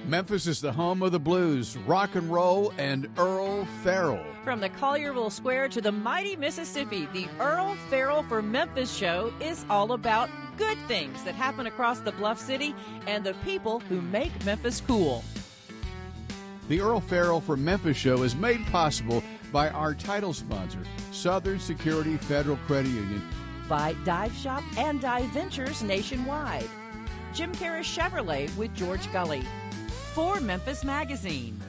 Memphis is the home of the blues, rock and roll, and Earle Farrell. From the Collierville Square to the mighty Mississippi, the Earle Farrell for Memphis show is all about good things that happen across the Bluff City and the people who make Memphis cool. The Earle Farrell for Memphis show is made possible by our title sponsor, Southern Security Federal Credit Union. By Dive Shop and Dive Ventures nationwide. Jim Karras Chevrolet with George Gully. For Memphis Magazine,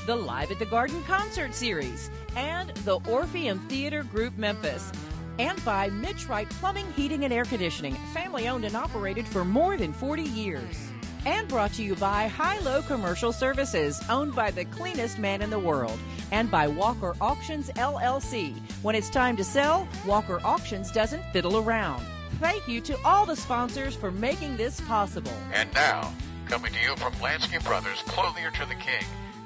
the Live at the Garden concert series, and the Orpheum Theater Group Memphis, and by Mitch Wright Plumbing, Heating, and Air Conditioning, family owned and operated for more than 40 years. And brought to you by High-Low Commercial Services, owned by the cleanest man in the world, and by Walker Auctions, LLC. When it's time to sell, Walker Auctions doesn't fiddle around. Thank you to all the sponsors for making this possible. And now, coming to you from Lansky Brothers, Clothier to the King,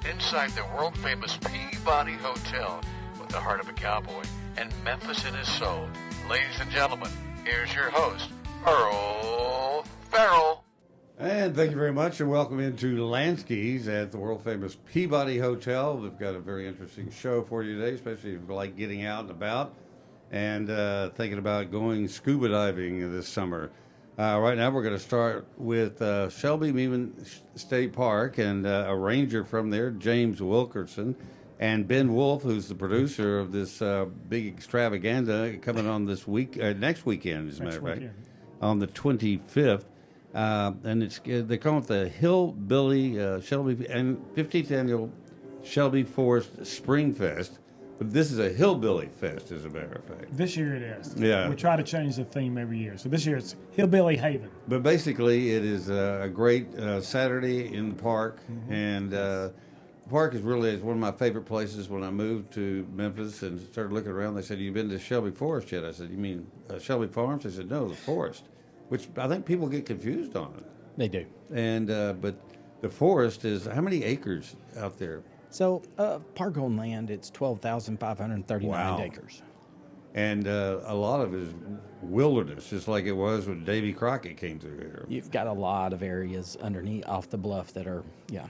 inside the world-famous Peabody Hotel with the heart of a cowboy and Memphis in his soul. Ladies and gentlemen, here's your host, Earle Farrell. And thank you very much, and welcome into Lansky's at the world-famous Peabody Hotel. We've got a very interesting show for you today, especially if you like getting out and about and thinking about going scuba diving this summer. Right now, we're going to start with Shelby Haven State Park and a ranger from there, James Wilkinson, and Ben Wolfe, who's the producer of this big extravaganza coming on this week, next weekend, as a matter of fact, on the 25th. And they call it the Hillbilly Shelby and 15th annual Shelby Forest Springfest. But this is a hillbilly fest, as a matter of fact. This year it is. Yeah. We try to change the theme every year. So this year it's Hillbilly Haven. But basically, it is a great Saturday in the park. Mm-hmm. And the park is one of my favorite places. When I moved to Memphis and started looking around, they said, "You been to Shelby Forest yet?" I said, "You mean Shelby Farms?" They said, "No, the forest," which I think people get confused on. They do. And but the forest is, how many acres out there? So, park on land, it's 12,539 acres. And a lot of it is wilderness, just like it was when Davy Crockett came through here. You've got a lot of areas underneath, off the bluff that are, yeah.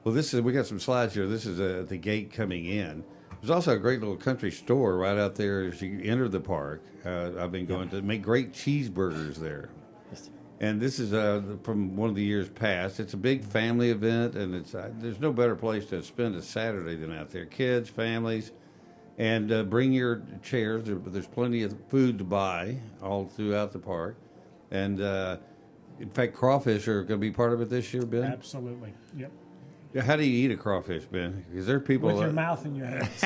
Well, we got some slides here. This is the gate coming in. There's also a great little country store right out there as you enter the park. I've been going to make great cheeseburgers there. Yes. And this is from one of the years past. It's a big family event, and there's no better place to spend a Saturday than out there. Kids, families, and bring your chairs. There's plenty of food to buy all throughout the park. And, in fact, crawfish are going to be part of it this year, Ben? Absolutely, yep. How do you eat a crawfish, Ben? Because there are people... With your mouth in your hands.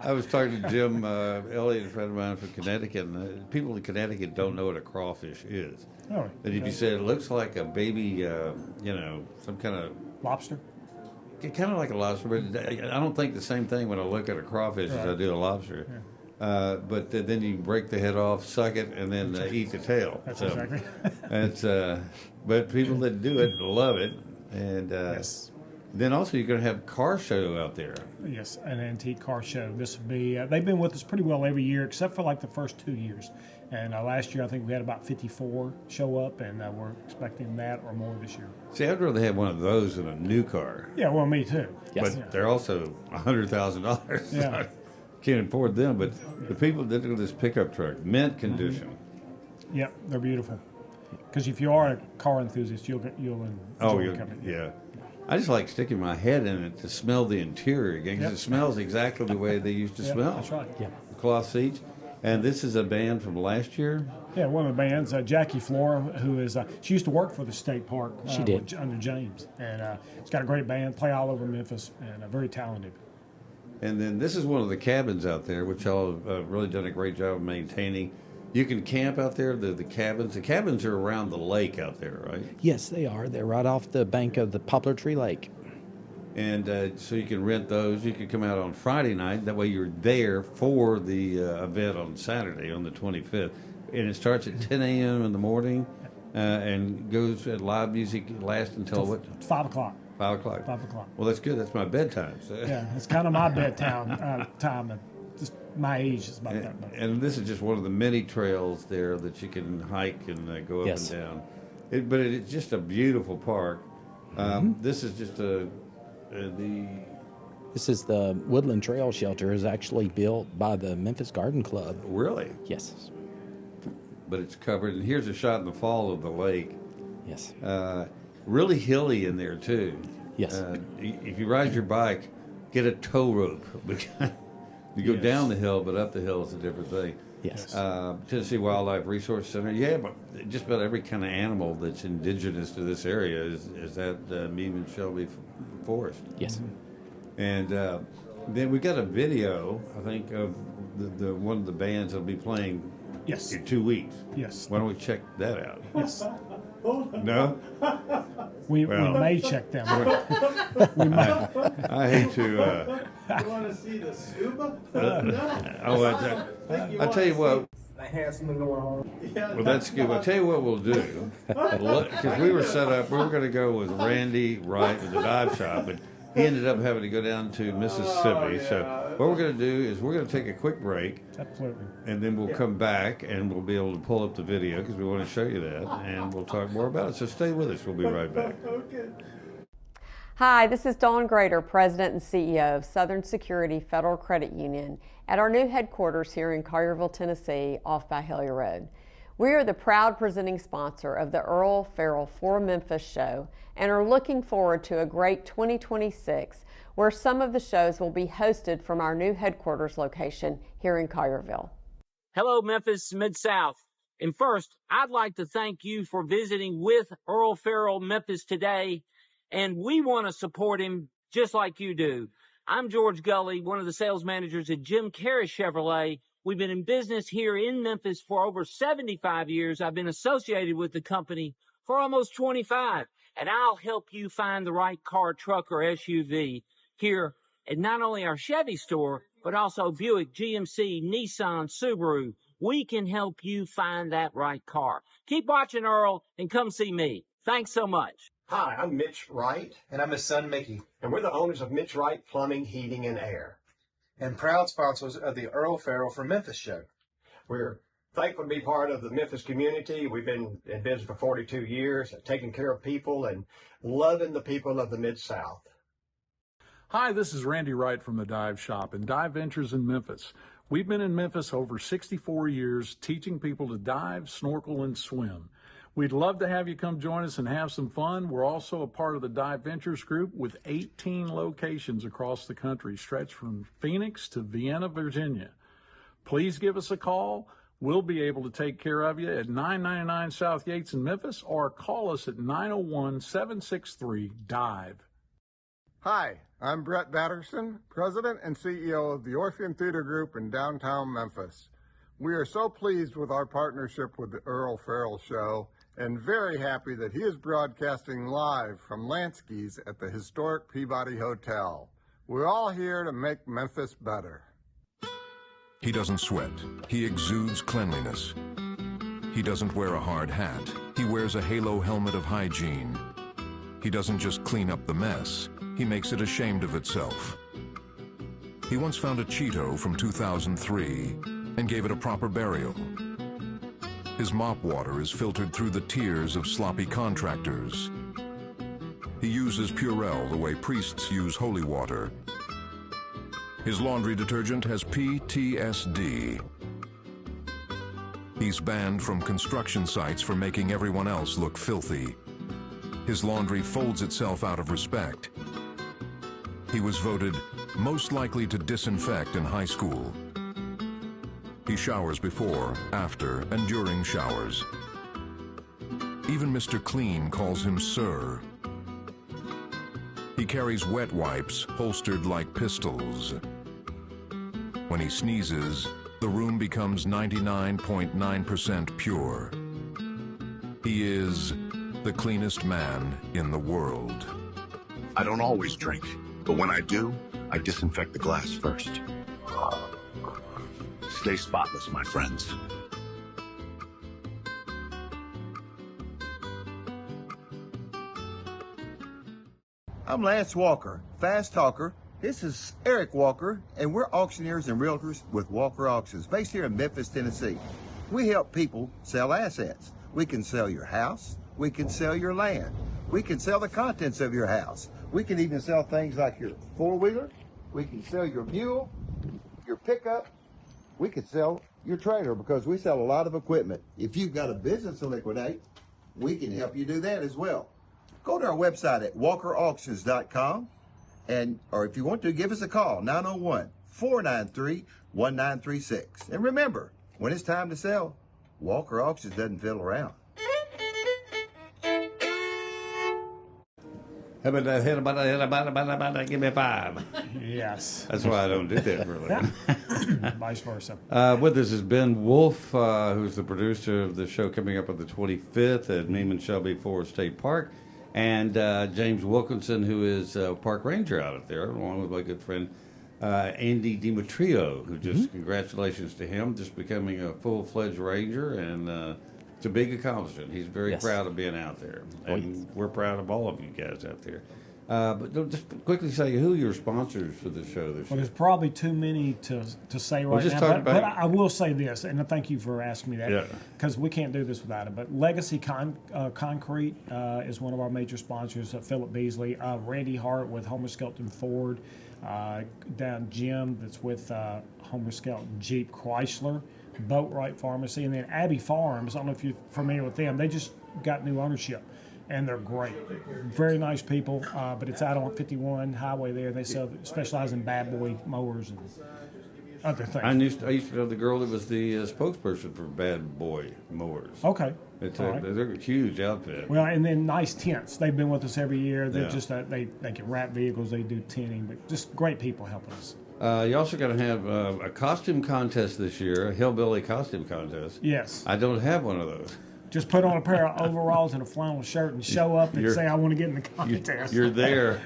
I was talking to Jim Elliott, a friend of mine from Connecticut, and people in Connecticut don't know what a crawfish is. Oh, and if you said it looks like a baby, some kind of... Lobster? Kind of like a lobster, but I don't think the same thing when I look at a crawfish as I do a lobster. Yeah. But then you break the head off, suck it, and then eat the tail. That's exactly. But people that do it love it. And yes. Then also you're going to have car show out there. Yes, an antique car show. This will be. They've been with us pretty well every year, except for like the first 2 years. And last year I think we had about 54 show up, and we're expecting that or more this year. See, I'd rather have one of those than a new car. Yeah, well, me too. Yes. But they're also $100,000. Yeah. Can't afford them. But the people that do this pickup truck, mint condition. Mm-hmm. Yep, they're beautiful. Because if you are a car enthusiast, you'll enjoy coming. Yeah. I just like sticking my head in it to smell the interior again, because it smells exactly the way they used to smell. That's right. Yeah. The cloth seats. And this is a band from last year? Yeah, one of the bands, Jackie Flora, who is, she used to work for the state park. She did. Under James. And she's got a great band, play all over Memphis, and very talented. And then this is one of the cabins out there, which y'all have really done a great job of maintaining. You can camp out there, the cabins. The cabins are around the lake out there, right? Yes, they are. They're right off the bank of the Poplar Tree Lake. And so you can rent those. You can come out on Friday night. That way you're there for the event on Saturday, on the 25th. And it starts at 10 a.m. in the morning and goes at live music, lasts until what? 5 o'clock. 5 o'clock. 5 o'clock. Well, that's good. That's my bedtime. So. Yeah, it's kind of my bedtime time. Just my age is about that. And this is just one of the many trails there that you can hike and go up and down. But it's just a beautiful park. This is just the This is the Woodland Trail Shelter. Is actually built by the Memphis Garden Club. really, Yes. but it's covered. And here's a shot in the fall of the lake. Yes. Really hilly in there too. Yes. If you ride your bike, get a tow rope. You go down the hill, but up the hill is a different thing. Yes. Tennessee Wildlife Resource Center. Yeah, but just about every kind of animal that's indigenous to this area is at Memphis Shelby Forest. Yes. And then we got a video, I think, of the one of the bands that'll be playing Yes. in 2 weeks. Yes. Why don't we check that out? Yes. No? We may check them. We may. I hate to. You want to see the scuba? I'll tell you what. The handsome going on. Well, that's good. I'll tell you what we'll do. Because we were set up, we were going to go with Randy Wright with the Dive Shop, but he ended up having to go down to Mississippi. So what we're going to do is we're going to take a quick break. Absolutely. And then we'll come back and we'll be able to pull up the video because we want to show you that. And we'll talk more about it. So stay with us. We'll be right back. Okay. Hi, this is Dawn Grader, President and CEO of Southern Security Federal Credit Union at our new headquarters here in Collierville, Tennessee, off by Hellier Road. We are the proud presenting sponsor of the Earle Farrell For Memphis show and are looking forward to a great 2026 where some of the shows will be hosted from our new headquarters location here in Collierville. Hello, Memphis Mid-South. And first, I'd like to thank you for visiting with Earle Farrell Memphis today, and we want to support him just like you do. I'm George Gully, one of the sales managers at Jim Carey Chevrolet. We've been in business here in Memphis for over 75 years. I've been associated with the company for almost 25, and I'll help you find the right car, truck, or SUV here at not only our Chevy store, but also Buick, GMC, Nissan, Subaru. We can help you find that right car. Keep watching, Earl, and come see me. Thanks so much. Hi, I'm Mitch Wright. And I'm his son, Mickey, And we're the owners of Mitch Wright Plumbing, Heating, and Air. and proud sponsors of the Earle Farrell for Memphis show. We're thankful to be part of the Memphis community. We've been in business for 42 years, taking care of people and loving the people of the Mid-South. Hi, this is Randy Wright from the Dive Shop and Dive Ventures in Memphis. We've been in Memphis over 64 years teaching people to dive, snorkel, and swim. We'd love to have you come join us and have some fun. We're also a part of the Dive Ventures group with 18 locations across the country, stretched from Phoenix to Vienna, Virginia. Please give us a call. We'll be able to take care of you at 999 South Yates in Memphis, or call us at 901-763-DIVE. Hi, I'm Brett Batterson, President and CEO of the Orpheum Theater Group in downtown Memphis. We are so pleased with our partnership with the Earle Farrell Show and very happy that he is broadcasting live from Lansky's at the historic Peabody Hotel. We're all here to make Memphis better. He doesn't sweat. He exudes cleanliness. He doesn't wear a hard hat. He wears a halo helmet of hygiene. He doesn't just clean up the mess. He makes it ashamed of itself. He once found a Cheeto from 2003 and gave it a proper burial. His mop water is filtered through the tears of sloppy contractors. He uses Purell the way priests use holy water. His laundry detergent has PTSD. He's banned from construction sites for making everyone else look filthy. His laundry folds itself out of respect. He was voted most likely to disinfect in high school. He showers before, after, and during showers. Even Mr. Clean calls him Sir. He carries wet wipes holstered like pistols. When he sneezes, the room becomes 99.9% pure. He is the cleanest man in the world. I don't always drink, but when I do, I disinfect the glass first. Stay spotless, my friends. I'm Lance Walker, fast talker. This is Eric Walker, and we're auctioneers and realtors with Walker Auctions, based here in Memphis, Tennessee. We help people sell assets. We can sell your house. We can sell your land. We can sell the contents of your house. We can even sell things like your four-wheeler. We can sell your mule, your pickup. We can sell your trailer because we sell a lot of equipment. If you've got a business to liquidate, we can help you do that as well. Go to our website at walkerauctions.com, or if you want to, give us a call, 901-493-1936. And remember, when it's time to sell, Walker Auctions doesn't fiddle around. Give me 5. Yes. That's why I don't do that really. Vice versa. With us is Ben Wolfe, who's the producer of the show coming up on the 25th at Neiman Shelby Forest State Park, and James Wilkinson, who is park ranger out there, along with my good friend Andy Demetrio, who just congratulations to him, just becoming a full-fledged ranger, and it's a big accomplishment. He's very proud of being out there, and we're proud of all of you guys out there. But just quickly say who are your sponsors for the show this year. There's probably too many to say right now, but I will say this, and thank you for asking me that, because we can't do this without it. But Legacy Concrete is one of our major sponsors, Philip Beasley, Randy Hart with Homer Skelton Ford, down Jim that's with Homer Skelton Jeep Chrysler, Boatwright Pharmacy, and then Abbey Farms. I don't know if you're familiar with them. They just got new ownership, and they're great. Very nice people, but it's out on 51 highway there. They specialize in bad boy mowers and other things. I used to know the girl that was the spokesperson for Bad Boy Mowers. Okay. They're a huge outfit. Well, and then nice tents. They've been with us every year. They're just they can wrap vehicles. They do tinting, but just great people helping us. You also got to have a costume contest this year, a hillbilly costume contest. Yes. I don't have one of those. Just put on a pair of overalls and a flannel shirt and show up and say, I want to get in the contest. You're there.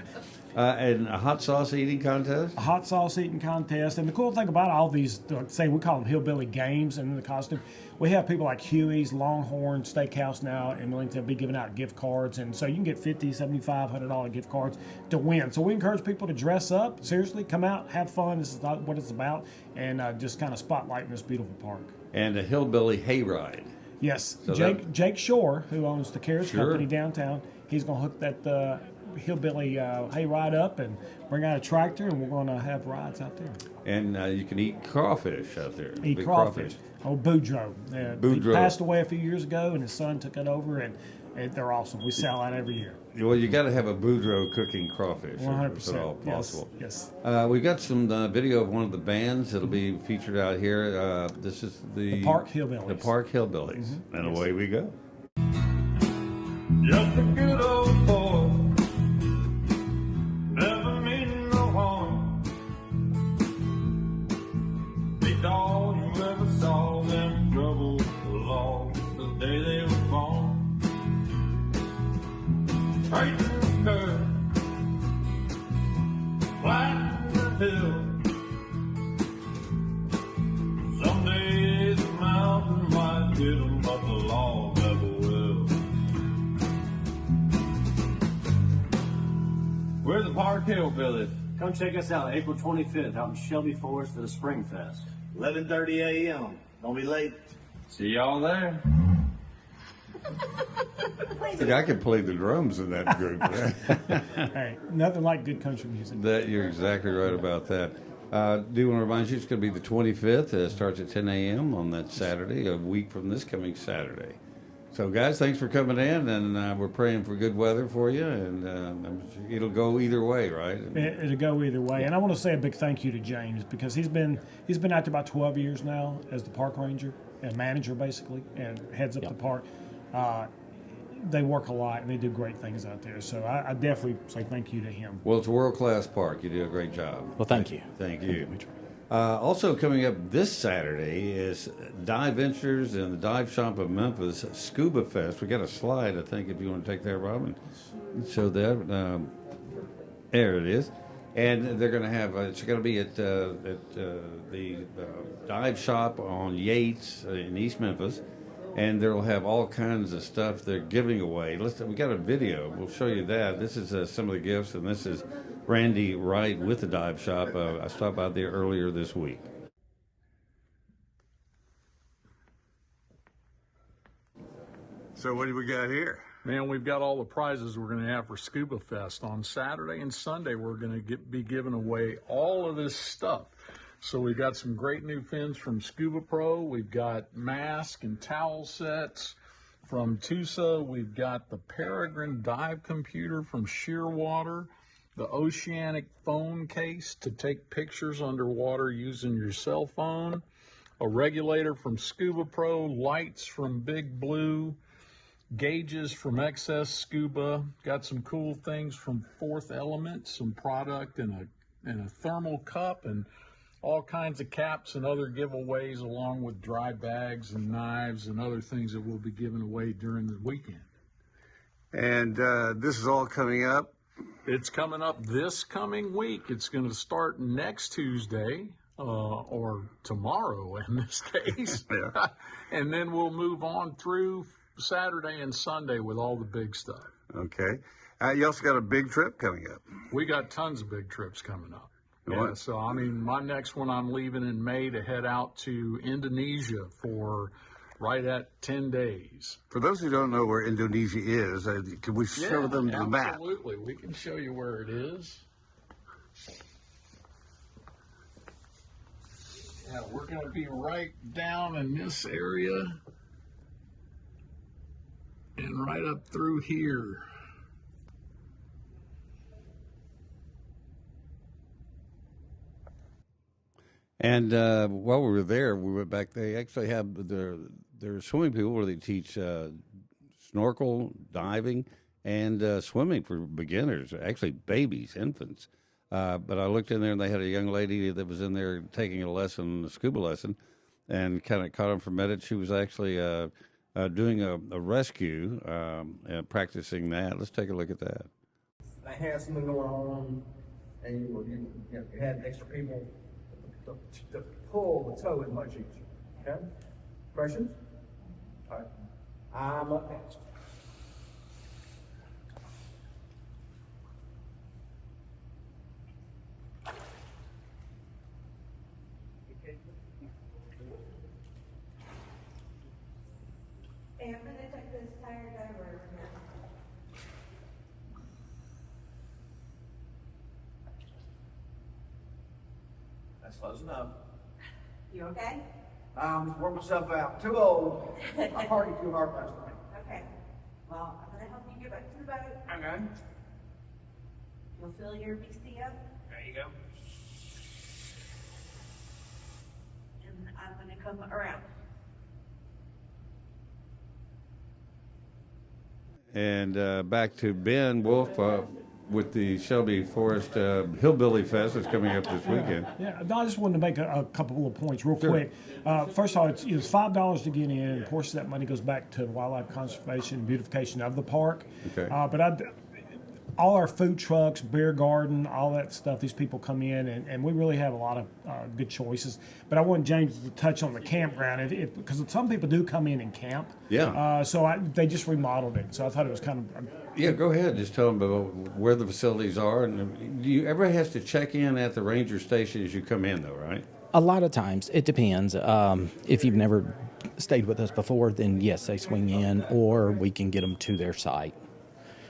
And a hot sauce eating contest? A hot sauce eating contest. And the cool thing about all these, say we call them hillbilly games in the costume, we have people like Huey's, Longhorn Steakhouse now in Millington be giving out gift cards. And so you can get $50, $75, $100 gift cards to win. So we encourage people to dress up. Seriously, come out, have fun. This is what it's about. And just kind of spotlighting this beautiful park. And a hillbilly hayride. Yes. So Jake Shore, who owns the Carriage Company downtown, he's going to hook that hillbilly hayride up and bring out a tractor, and we're going to have rides out there. And you can eat crawfish out there. Eat crawfish. Oh, Boudreaux. He passed away a few years ago, and his son took it over, and they're awesome. We sell out every year. Well, you got to have a Boudreaux cooking crawfish. 100%. If at all possible. Yes. We've got some video of one of the bands that'll be featured out here. This is the Park Hillbillies. The Park Hillbillies. And away we go. Just a good old boy, never meaning no harm. Beats all you ever saw, them troubles along the day they were born. Straight to the curb, flat to the hill. Some days the mountain might hit them, but the law never will. We're the Park Hillbillies. Come check us out April 25th out in Shelby Forest for the Springfest. 11:30 a.m. Don't be late. See y'all there. I could play the drums in that group. Hey, nothing like good country music. You're exactly right about that. Do want to remind you it's going to be the 25th. It starts at 10 a.m. on that Saturday, a week from this coming Saturday. So, guys, thanks for coming in, and we're praying for good weather for you, and it'll go either way, right? It'll go either way. And I want to say a big thank you to James, because he's been out there about 12 years now as the park ranger and manager, basically, and heads up the park. They work a lot, and they do great things out there. So I definitely say thank you to him. Well, it's a world-class park. You do a great job. Well, thank you. Thank you. Also coming up this Saturday is Dive Ventures and the Dive Shop of Memphis Scuba Fest. We got a slide, I think, if you want to take that, Rob, and show that. There it is. And they're going to have, it's going to be at the Dive Shop on Yates in East Memphis. And they'll have all kinds of stuff they're giving away. We got a video. We'll show you that. This is some of the gifts, and this is Randy Wright with the Dive Shop. I stopped by there earlier this week. So what do we got here? Man, we've got all the prizes we're going to have for Scuba Fest. On Saturday and Sunday, we're going to be giving away all of this stuff. So we've got some great new fins from Scuba Pro. We've got mask and towel sets from Tusa. We've got the Peregrine dive computer from Shearwater, the Oceanic phone case to take pictures underwater using your cell phone, a regulator from Scuba Pro, lights from Big Blue, gauges from Excess Scuba, got some cool things from Fourth Element, some product in a thermal cup, and all kinds of caps and other giveaways, along with dry bags and knives and other things that we'll be giving away during the weekend. And this is all coming up? It's coming up this coming week. It's going to start next Tuesday, or tomorrow in this case. Yeah. And then we'll move on through Saturday and Sunday with all the big stuff. Okay. You also got a big trip coming up. We got tons of big trips coming up. What? Yeah, so I mean, my next one, I'm leaving in May to head out to Indonesia for right at 10 days. For those who don't know where Indonesia is, can we show them the map? Absolutely. We can show you where it is. Yeah, we're going to be right down in this area and right up through here. And while we were there, we went back. They actually have their swimming pool where they teach snorkel, diving, and swimming for beginners, actually babies, infants. But I looked in there, and they had a young lady that was in there taking a scuba lesson, and kind of caught on for a minute. She was actually doing a rescue and practicing that. Let's take a look at that. I had something going on, and you had extra people to pull the toe is much easier. Okay? Questions? All right. I'm up next. Hey, I'm going to take this tire diver here. That's close enough. You okay? Just work myself out. Too old. I partied too hard last night. Okay. Well, I'm going to help you get back to the boat. Okay. You'll fill your beastie up. There you go. And I'm going to come around. And back to Ben Wolfe with the Shelby Forest Hillbilly Fest that's coming up this weekend. Yeah, I just wanted to make a couple of points real quick. First of all, it's $5 to get in. And of course, that money goes back to wildlife conservation and beautification of the park. Okay. But all our food trucks, beer garden, all that stuff, these people come in, and we really have a lot of good choices. But I want James to touch on the campground, because some people do come in and camp. Yeah. They just remodeled it, so I thought it was kind of... Yeah, go ahead. Just tell them about where the facilities are. And do you ever have to check in at the ranger station as you come in, though, right? A lot of times. It depends. If you've never stayed with us before, then yes, they swing in, or we can get them to their site.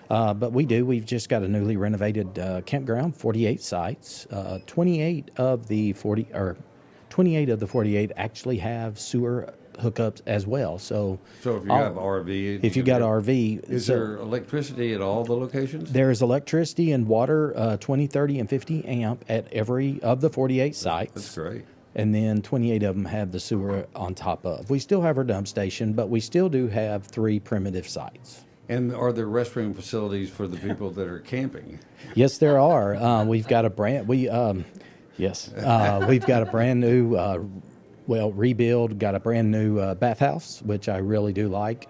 But we've just got a newly renovated campground, 48 sites. 28 of the 48 actually have sewer hookups as well. So if you have RV, if you got RV, is there electricity at all the locations? There is electricity and water, 20, 30, and 50 amp at every of the 48 sites. That's great. And then 28 of them have the sewer on top of. We still have our dump station, but we still do have 3 primitive sites. And are there restroom facilities for the people that are camping? Yes, there are. We've got a brand. We've got a brand new, rebuild. Got a brand new bathhouse, which I really do like.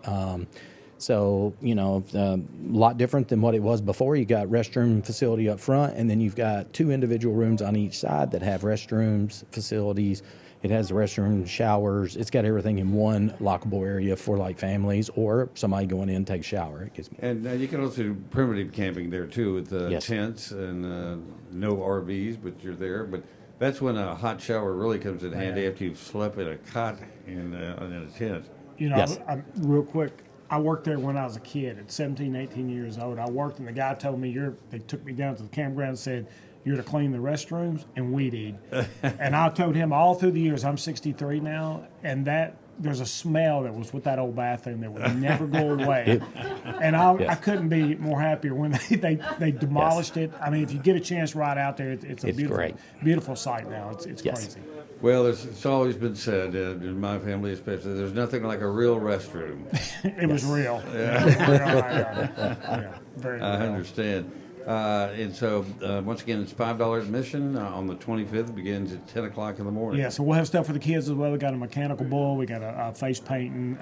So a lot different than what it was before. You got restroom facility up front, and then you've got 2 individual rooms on each side that have restrooms facilities. It has the restroom, showers. It's got everything in one lockable area for like families or somebody going in and take a shower. And you can also do primitive camping there too with tents and no RVs, but you're there. But that's when a hot shower really comes in handy after you've slept in a cot in a tent. I'm real quick. I worked there when I was a kid at 17, 18 years old. I worked, and the guy told me, they took me down to the campground and said, you're to clean the restrooms and weed eat. And I told him all through the years, I'm 63 now, and there's a smell that was with that old bathroom that would never go away. And I couldn't be more happier when they demolished it. I mean, if you get a chance right out there, it's a beautiful sight now. It's crazy. Well, it's always been said, in my family especially, there's nothing like a real restroom. It was real. Very real. I understand. And so, once again, it's $5 admission on the 25th. It begins at 10 o'clock in the morning. Yeah, so we'll have stuff for the kids as well. We got a mechanical bull. We got a face painting,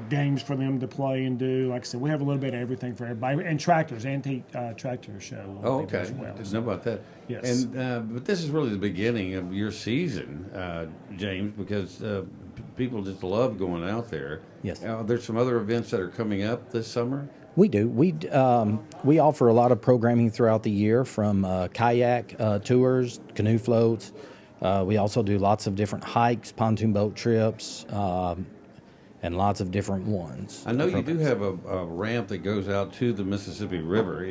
games for them to play and do. Like I said, we have a little bit of everything for everybody. And tractors, antique tractor show. Oh, okay. As well, didn't know about that. Yes. And but this is really the beginning of your season, James, because people just love going out there. Yes. There's some other events that are coming up this summer. We do. We offer a lot of programming throughout the year, from kayak tours, canoe floats. We also do lots of different hikes, pontoon boat trips, and lots of different ones. I know you do have a ramp that goes out to the Mississippi River.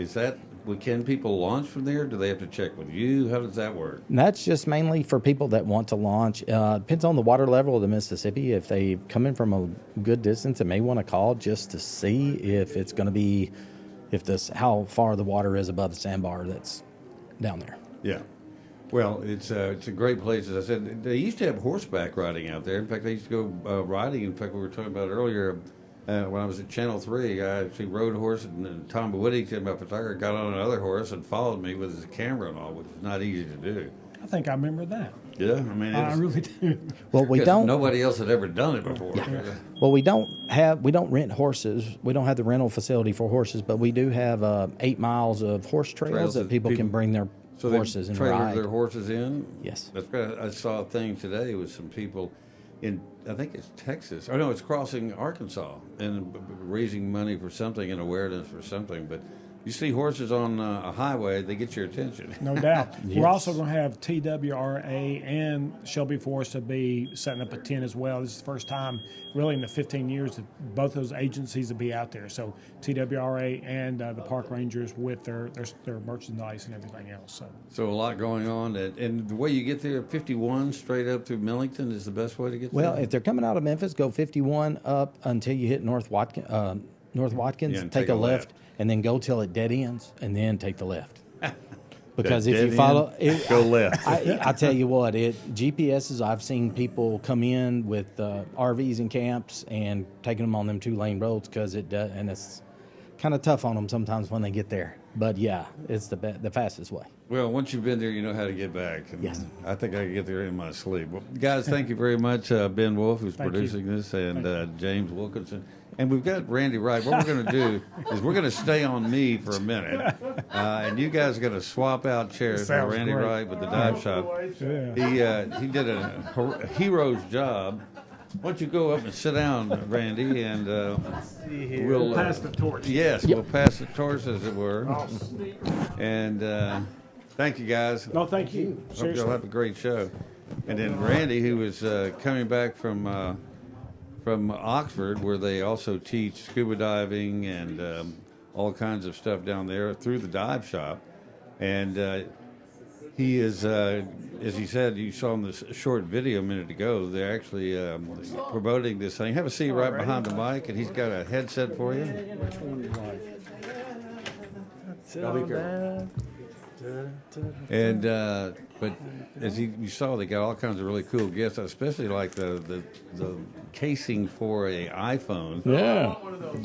Can people launch from there? Do they have to check with you? How does that work? And that's just mainly for people that want to launch. Depends on the water level of the Mississippi. If they come in from a good distance, they may want to call just to see if it's going to be, how far the water is above the sandbar that's down there. Yeah. Well, it's a great place. As I said, they used to have horseback riding out there. In fact, they used to go riding. In fact, we were talking about earlier, when I was at Channel 3, I actually rode a horse, and Tom Whittington, my photographer, got on another horse and followed me with his camera and all, which is not easy to do. I think I remember that. Yeah, I mean, I really do. Well, we don't. Nobody else had ever done it before. Yeah. Well, we don't rent horses. We don't have the rental facility for horses, but we do have 8 miles of horse trails that people can bring their horses and ride. Their horses in? Yes. That's great. I saw a thing today with some people in, I think it's Texas. Oh, no, it's crossing Arkansas and raising money for something and awareness for something. But you see horses on a highway, they get your attention. No doubt. Yes. We're also going to have TWRA and Shelby Forest to be setting up a tent as well. This is the first time really in the 15 years that both those agencies will be out there. So TWRA and the park rangers with their merchandise and everything else. So a lot going on. And the way you get there, 51 straight up through Millington is the best way to get there? Well, if they're coming out of Memphis, go 51 up until you hit North Watkins, take a left. And then go till it dead ends, and then take the left. Because if you follow, go left. I tell you what, GPSs. I've seen people come in with RVs and camps and taking them on them 2-lane roads because and it's kind of tough on them sometimes when they get there. But yeah, it's the fastest way. Well, once you've been there, you know how to get back. And yes. I think I can get there in my sleep. Well, guys, thank you very much, Ben Wolfe, who's producing this, and James Wilkinson. And we've got Randy Wright. What we're going to do is we're going to stay on me for a minute, and you guys are going to swap out chairs for Randy Wright with the Dive Shop. He did a hero's job. Why don't you go up and sit down, Randy, and we'll pass the torch. Yes, we'll pass the torch, as it were. And thank you, guys. No, thank you. Hope you'll have a great show. And then Randy, who is coming back from Oxford, where they also teach scuba diving and all kinds of stuff down there through the Dive Shop. And he is, as he said, you saw in this short video a minute ago, they're actually promoting this thing. Have a seat right behind the mic, and he's got a headset for you. Which one do you like? I'll be careful. And but as you saw, they got all kinds of really cool gifts, especially like the casing for a iPhone. Yeah.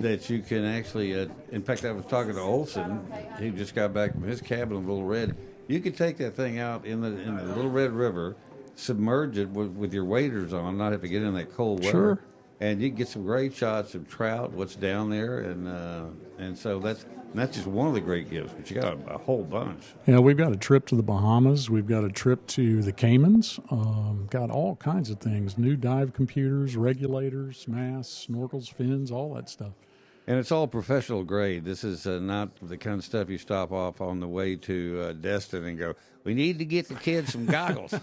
That you can actually. In fact, I was talking to Olson. He just got back from his cabin in Little Red. You could take that thing out in the Little Red River, submerge it with your waders on, not have to get in that cold water. Sure. And you can get some great shots of trout, what's down there, and so that's just one of the great gifts. But you got a whole bunch. Yeah, we've got a trip to the Bahamas. We've got a trip to the Caymans. Got all kinds of things: new dive computers, regulators, masks, snorkels, fins, all that stuff. And it's all professional grade. This is not the kind of stuff you stop off on the way to Destin and go, we need to get the kids some goggles.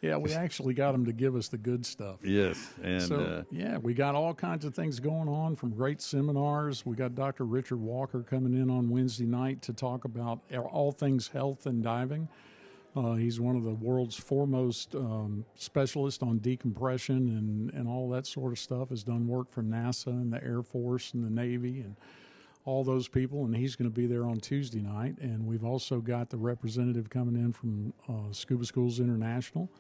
Yeah, we actually got them to give us the good stuff. Yes. And so, we got all kinds of things going on, from great seminars. We got Dr. Richard Walker coming in on Wednesday night to talk about all things health and diving. He's one of the world's foremost specialists on decompression and all that sort of stuff. Has done work for NASA and the Air Force and the Navy and all those people, and he's going to be there on Tuesday night. And we've also got the representative coming in from Scuba Schools International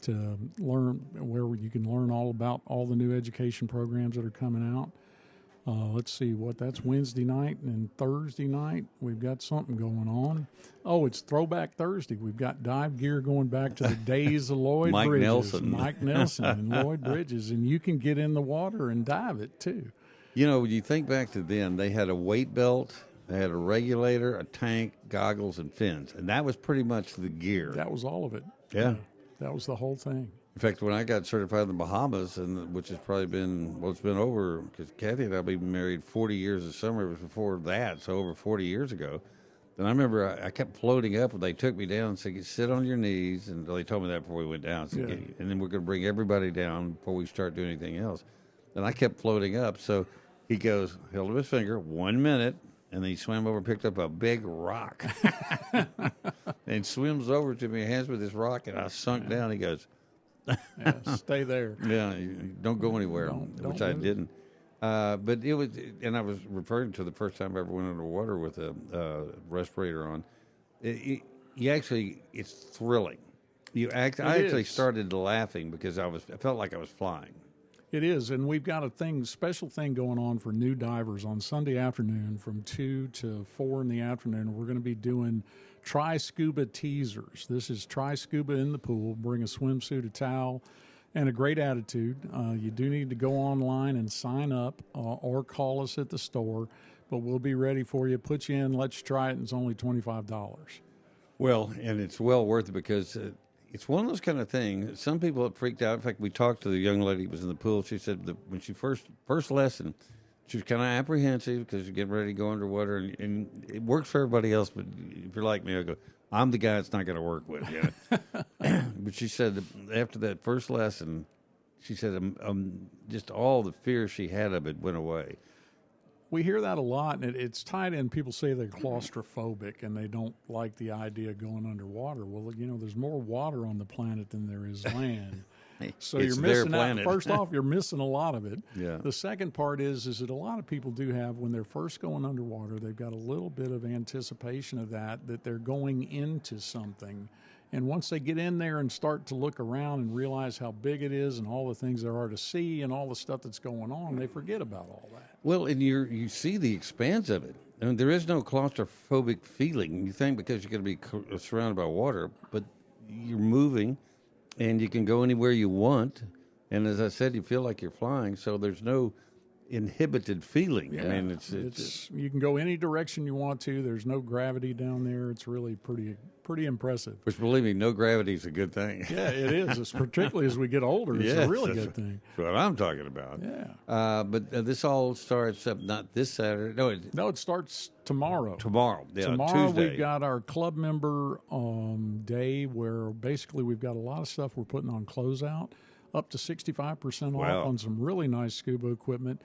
to learn, where you can learn all about all the new education programs that are coming out. Let's see that's Wednesday night, and Thursday night we've got something going on. Oh, it's Throwback Thursday. We've got dive gear going back to the days of Lloyd Bridges. Mike Nelson and Lloyd Bridges, and you can get in the water and dive it too. You know, when you think back to then, they had a weight belt, they had a regulator, a tank, goggles, and fins, and that was pretty much the gear. That was all of it. Yeah. That was the whole thing. In fact, when I got certified in the Bahamas, and which has probably been, it's been over, because Kathy and I have been married 40 years this summer. It was before that, so over 40 years ago. And I remember I kept floating up, and they took me down and said, sit on your knees. And they told me that before we went down. So and then we're going to bring everybody down before we start doing anything else. And I kept floating up. So he goes, held up his finger, 1 minute, and then he swam over and picked up a big rock. And swims over to me, hands me this rock, and I sunk down. He goes, stay there. Yeah, don't go anywhere, which I didn't. But it was, and I was referring to the first time I ever went underwater with a respirator on. It's thrilling. I actually started laughing because I felt like I was flying. It is, and we've got a special thing going on for new divers on Sunday afternoon from 2 to 4 in the afternoon. We're going to be doing Tri-Scuba teasers. This is Tri-Scuba in the pool. Bring a swimsuit, a towel, and a great attitude. You do need to go online and sign up or call us at the store, but we'll be ready for you. Put you in, let you try it, and it's only $25. Well, and it's well worth it because it's one of those kind of things. Some people have freaked out. In fact, we talked to the young lady who was in the pool. She said that when she first lesson, she was kind of apprehensive because you're getting ready to go underwater, and it works for everybody else. But if you're like me, I go, I'm the guy it's not going to work with. You know? But she said that after that first lesson, she said just all the fear she had of it went away. We hear that a lot, and it's tied in. People say they're claustrophobic and they don't like the idea of going underwater. Well, there's more water on the planet than there is land. So you're missing out. First off, you're missing a lot of it. Yeah. The second part is that a lot of people do have, when they're first going underwater, they've got a little bit of anticipation of that they're going into something. And once they get in there and start to look around and realize how big it is and all the things there are to see and all the stuff that's going on, they forget about all that. Well, and you see the expanse of it. I mean, there is no claustrophobic feeling. You think because you're going to be surrounded by water, but you're moving, and you can go anywhere you want. And as I said, you feel like you're flying, so there's no inhibited feeling. Yeah, I mean, it's you can go any direction you want to. There's no gravity down there. It's really pretty impressive. Which, believe me, no gravity is a good thing. Yeah, it is. It's particularly as we get older, it's a really good thing. That's what I'm talking about. Yeah. But this all starts up not this Saturday. No, it starts tomorrow. Tomorrow, yeah, tomorrow Tuesday. We've got our club member day where basically we've got a lot of stuff we're putting on closeout, up to 65% off on some really nice scuba equipment.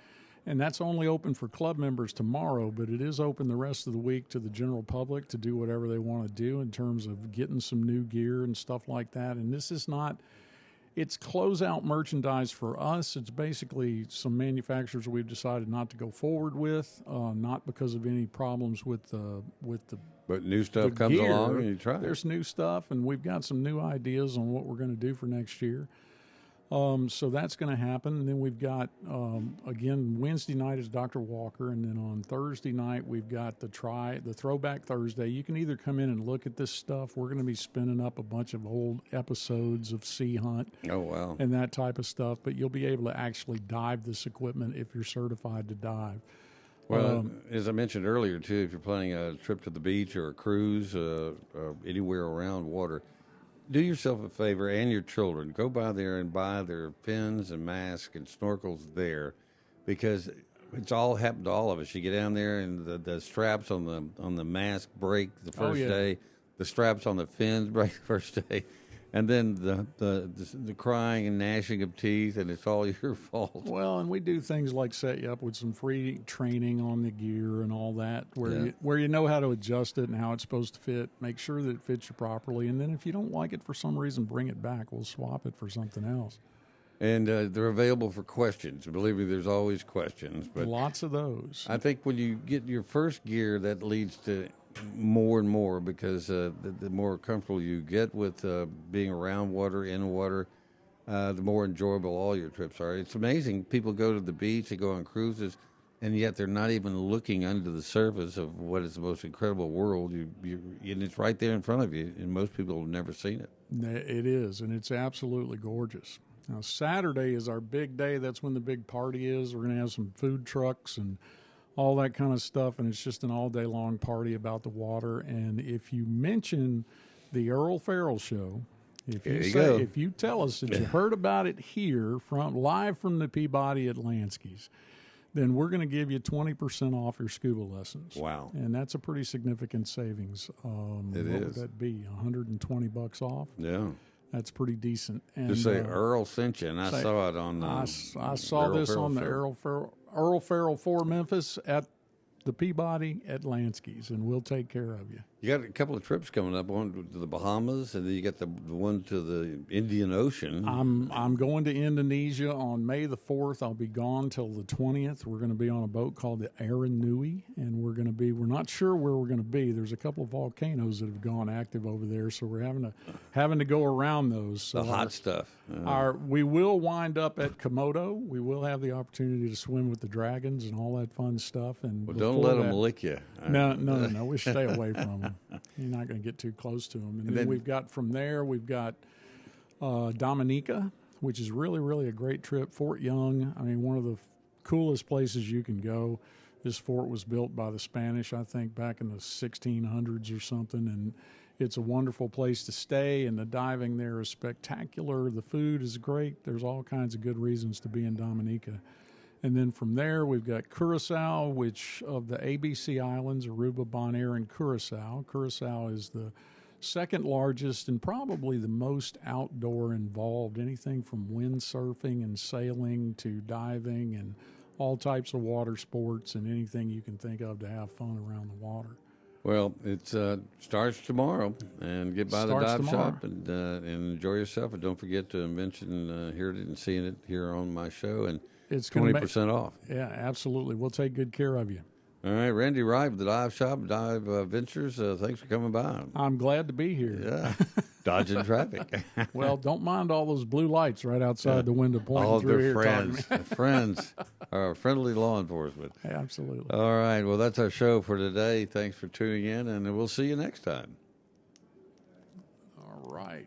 And that's only open for club members tomorrow, but it is open the rest of the week to the general public to do whatever they want to do in terms of getting some new gear and stuff like that. And this is not, it's closeout merchandise for us. It's basically some manufacturers we've decided not to go forward with, not because of any problems with the But new stuff comes gear. along and you try it. There's new stuff, and we've got some new ideas on what we're going to do for next year. So that's going to happen. And then we've got, again, Wednesday night is Dr. Walker. And then on Thursday night, we've got the Throwback Thursday. You can either come in and look at this stuff. We're going to be spinning up a bunch of old episodes of Sea Hunt. Oh, wow. And that type of stuff. But you'll be able to actually dive this equipment if you're certified to dive. Well, as I mentioned earlier, too, if you're planning a trip to the beach or a cruise anywhere around water, do yourself a favor and your children. Go by there and buy their fins and masks and snorkels there, because It's all happened to all of us. You get down there, and the straps on the mask break the first day. The straps on the fins break the first day. And then the crying and gnashing of teeth, and it's all your fault. Well, and we do things like set you up with some free training on the gear and all that, where you know how to adjust it and how it's supposed to fit. Make sure that it fits you properly, and then if you don't like it for some reason, bring it back. We'll swap it for something else. And they're available for questions. Believe me, there's always questions. But lots of those. I think when you get your first gear, that leads to more and more, because the more comfortable you get with being around water, in water, the more enjoyable all your trips are. It's amazing. People go to the beach, they go on cruises, and yet they're not even looking under the surface of what is the most incredible world. And it's right there in front of you, and most people have never seen it. It is, and it's absolutely gorgeous. Now, Saturday is our big day. That's when the big party is. We're going to have some food trucks and all that kind of stuff, and it's just an all-day-long party about the water. And if you mention the Earle Farrell Show, if you tell us that you heard about it here live from the Peabody at Lansky's, then we're going to give you 20% off your scuba lessons. Wow. And that's a pretty significant savings. It is. What would that be, $120 off? Yeah. That's pretty decent. And just say Earl sent you, and I saw it on I saw this on the Earle Farrell for Memphis at the Peabody at Lansky's, and we'll take care of you. You got a couple of trips coming up, one to the Bahamas, and then you got the one to the Indian Ocean. I'm going to Indonesia on May the 4th. I'll be gone till the 20th. We're going to be on a boat called the Aranui, and we're not sure where we're going to be. There's a couple of volcanoes that have gone active over there, so we're having to go around those. So the hot stuff. We will wind up at Komodo. We will have the opportunity to swim with the dragons and all that fun stuff. And don't let them lick you. No. We stay away from them. You're not going to get too close to them. And then we've got Dominica, which is really, really a great trip. Fort Young, one of the coolest places you can go. This fort was built by the Spanish, I think, back in the 1600s or something, and it's a wonderful place to stay, and the diving there is spectacular. The food is great. There's all kinds of good reasons to be in Dominica. And then from there, we've got Curacao, which of the ABC Islands, Aruba, Bonaire, and Curacao. Curacao is the second largest and probably the most outdoor involved, anything from windsurfing and sailing to diving and all types of water sports and anything you can think of to have fun around the water. Well, it starts tomorrow, and get by the dive shop and enjoy yourself. And don't forget to mention hearing it and seeing it here on my show, and it's 20% off. Yeah, absolutely. We'll take good care of you. All right, Randy Wright with the Dive Shop, Dive Ventures. Thanks for coming by. I'm glad to be here. Yeah, dodging traffic. Well, don't mind all those blue lights right outside the window pointing through here. Friends, friends, our friendly law enforcement. Absolutely. All right, well, that's our show for today. Thanks for tuning in, and we'll see you next time. All right.